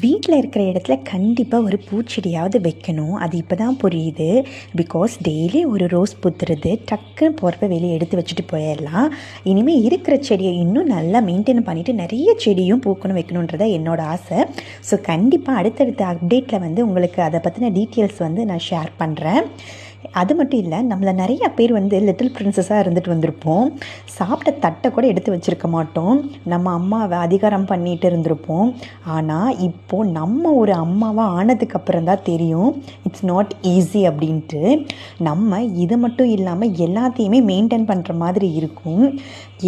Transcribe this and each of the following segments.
வீட்டில் இருக்கிற இடத்துல கண்டிப்பாக ஒரு பூச்செடியாவது வைக்கணும். அது இப்போ தான் புரியுது. பிகாஸ் டெய்லி ஒரு ரோஸ் பூத்துறது டக்குன்னு போகிறப்ப வெளியே எடுத்து வச்சுட்டு போயிடலாம். இனிமேல் இருக்கிற செடியை இன்னும் நல்லா மெயின்டைன் பண்ணிவிட்டு நிறைய செடியும் பூக்கணும் வைக்கணுன்றதான் என்னோடய ஆசை. ஸோ கண்டிப்பாக அடுத்தடுத்த அப்டேட்டில் உங்களுக்கு அதை பற்றின டீட்டெயில்ஸ் நான் ஷேர் பண்ணுறேன். அது மட்டும் இல்லை, நம்மளை நிறைய பேர் லிட்டில் பிரின்சஸாக இருந்துட்டு வந்திருப்போம். சாப்பிட்ட தட்டை கூட எடுத்து வச்சுருக்க மாட்டோம். நம்ம அம்மாவை அதிகாரம் பண்ணிகிட்டு இருந்திருப்போம். ஆனால் இப்போது நம்ம ஒரு அம்மாவாக ஆனதுக்கப்புறம் தான் தெரியும் இட்ஸ் நாட் ஈஸி அப்படின்ட்டு. நம்ம இது மட்டும் இல்லாமல் எல்லாத்தையுமே மெயின்டைன் பண்ணுற மாதிரி இருக்கும்.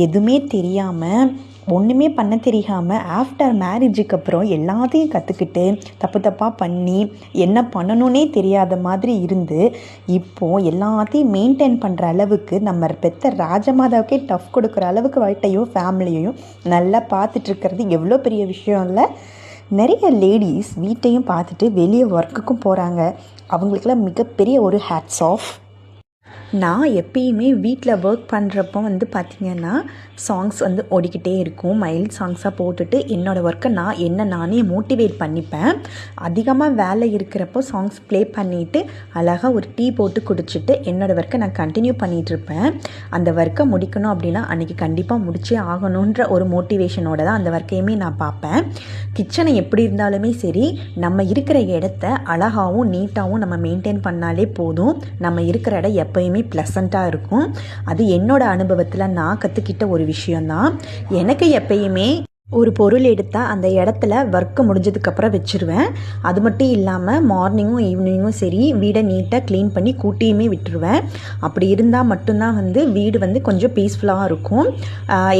எதுவுமே தெரியாமல் ஒன்றுமே பண்ண தெரியாமல் ஆஃப்டர் மேரேஜுக்கு அப்புறம் எல்லாத்தையும் கற்றுக்கிட்டு தப்பாக பண்ணி என்ன பண்ணணுன்னே தெரியாத மாதிரி இருந்து இப்போது எல்லாத்தையும் மெயின்டைன் பண்ணுற அளவுக்கு நம்ம பெற்ற ராஜமாதாவுக்கே டஃப் கொடுக்குற அளவுக்கு வாழ்க்கையும் ஃபேமிலியையும் நல்லா பார்த்துட்ருக்கிறது எவ்வளோ பெரிய விஷயம் இல்லை? நிறைய லேடிஸ் வீட்டையும் பார்த்துட்டு வெளியே ஒர்க்குக்கும் போகிறாங்க. அவங்களுக்கெல்லாம் மிகப்பெரிய ஒரு ஹேட்ஸ் ஆஃப். நான் எப்பயுமே வீட்டில் ஒர்க் பண்ணுறப்போ பார்த்திங்கன்னா சாங்ஸ் ஓடிக்கிட்டே இருக்கும். மைல்ட் சாங்ஸாக போட்டுட்டு என்னோடய ஒர்க்கை நானே மோட்டிவேட் பண்ணிப்பேன். அதிகமாக வேலை இருக்கிறப்போ சாங்ஸ் ப்ளே பண்ணிவிட்டு அழகாக ஒரு டீ போட்டு குடிச்சிட்டு என்னோடய ஒர்க்கை நான் கண்டினியூ பண்ணிகிட்ருப்பேன். அந்த ஒர்க்கை முடிக்கணும் அப்படின்னா அன்றைக்கி கண்டிப்பாக முடிச்சே ஆகணுன்ற ஒரு மோட்டிவேஷனோட தான் அந்த ஒர்க்கையுமே நான் பார்ப்பேன். கிச்சனை எப்படி இருந்தாலுமே சரி, நம்ம இருக்கிற இடத்த அழகாகவும் நீட்டாகவும் நம்ம மெயின்டைன் பண்ணாலே போதும். நம்ம இருக்கிற இடம் எப்போயுமே ப்ளசண்ட்டாக இருக்கும். அது என்னோட அனுபவத்தில் நான் கற்றுக்கிட்ட ஒரு விஷயந்தான். எனக்கு எப்பயுமே ஒரு பொருள் எடுத்தால் அந்த இடத்துல ஒர்க்கு முடிஞ்சதுக்கப்புறம் வச்சுருவேன். அது மட்டும் இல்லாமல் மார்னிங்கும் ஈவினிங்கும் சரி வீடை நீட்டாக க்ளீன் பண்ணி கூட்டியுமே விட்டுருவேன். அப்படி இருந்தால் மட்டும்தான் வீடு கொஞ்சம் பீஸ்ஃபுல்லாக இருக்கும்.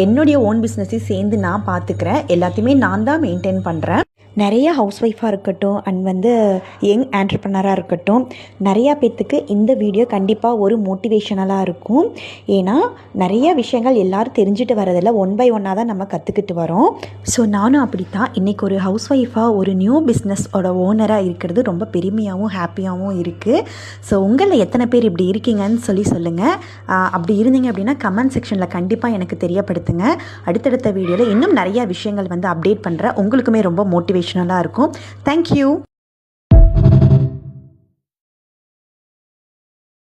என்னுடைய ஓன் பிஸ்னஸையும் சேர்ந்து நான் பார்த்துக்கிறேன். எல்லாத்தையுமே நான் தான் மெயின்டைன் பண்ணுறேன். நிறைய ஹவுஸ் ஒய்ஃபாக இருக்கட்டும் அண்ட் யங் ஆண்டர்ப்ரனராக இருக்கட்டும், நிறையா பேர்த்துக்கு இந்த வீடியோ கண்டிப்பாக ஒரு மோட்டிவேஷனலாக இருக்கும். ஏன்னா நிறைய விஷயங்கள் எல்லோரும் தெரிஞ்சுட்டு வரதில்லை, ஒன் பை ஒன்னாக தான் நம்ம கற்றுக்கிட்டு வரோம். ஸோ நானும் அப்படித்தான் இன்றைக்கி ஒரு ஹவுஸ் ஒய்ஃபாக ஒரு நியூ பிஸ்னஸோட ஓனராக இருக்கிறது ரொம்ப பெருமையாகவும் ஹாப்பியாகவும் இருக்குது. ஸோ உங்களில் எத்தனை பேர் இப்படி இருக்கீங்கன்னு சொல்லுங்கள். அப்படி இருந்தீங்க அப்படின்னா கமெண்ட் செக்ஷனில் கண்டிப்பாக எனக்கு தெரியப்படுத்துங்க. அடுத்தடுத்த வீடியோவில் இன்னும் நிறையா விஷயங்கள் அப்டேட் பண்ணுறேன். உங்களுக்குமே ரொம்ப மோட்டிவேஷனலாக இருக்கும். தேங்க்யூ.